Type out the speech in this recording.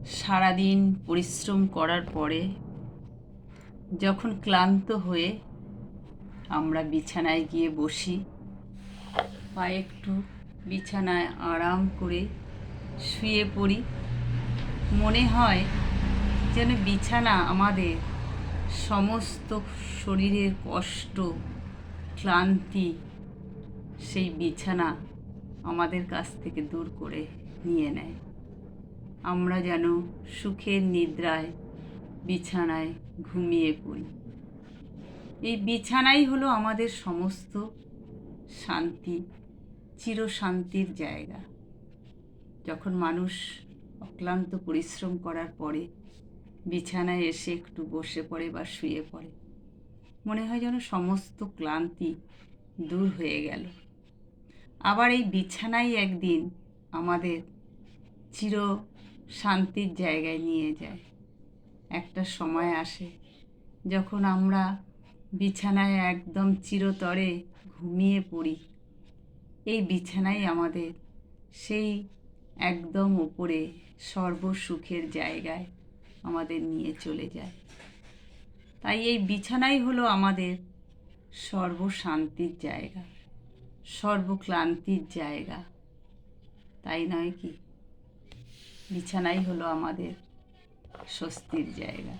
সারাদিন পরিশ্রম করার পরে যখন ক্লান্ত হয়ে আমরা বিছানায় গিয়ে বসি বা একটু বিছানায় আরাম করে শুয়ে পড়ি, মনে হয় যেন বিছানা আমাদের সমস্ত শরীরের কষ্ট, ক্লান্তি সেই বিছানা আমাদের কাছ থেকে দূর করে নিয়ে নেয়। আমরা যেন সুখের নিদ্রায় বিছানায় ঘুমিয়ে পড়ি। এই বিছানাই হলো আমাদের সমস্ত শান্তি, চিরশান্তির জায়গা। যখন মানুষ অক্লান্ত পরিশ্রম করার পরে বিছানায় এসে একটু বসে পড়ে বা শুয়ে পড়ে, মনে হয় যেন সমস্ত ক্লান্তি দূর হয়ে গেল। আবার এই বিছানাই একদিন আমাদের চির শান্তির জায়গায় নিয়ে যায়। একটা সময় আসে যখন আমরা বিছানায় একদম চিরতরে ঘুমিয়ে পড়ি। এই বিছানাই আমাদের সেই একদম ওপরে সর্বসুখের জায়গায় আমাদের নিয়ে চলে যায়। তাই এই বিছানাই হলো আমাদের সর্বশান্তির জায়গা, সর্বক্লান্তির জায়গা, তাই নয় কি? বিছানাই হলো আমাদের স্বস্তির জায়গা।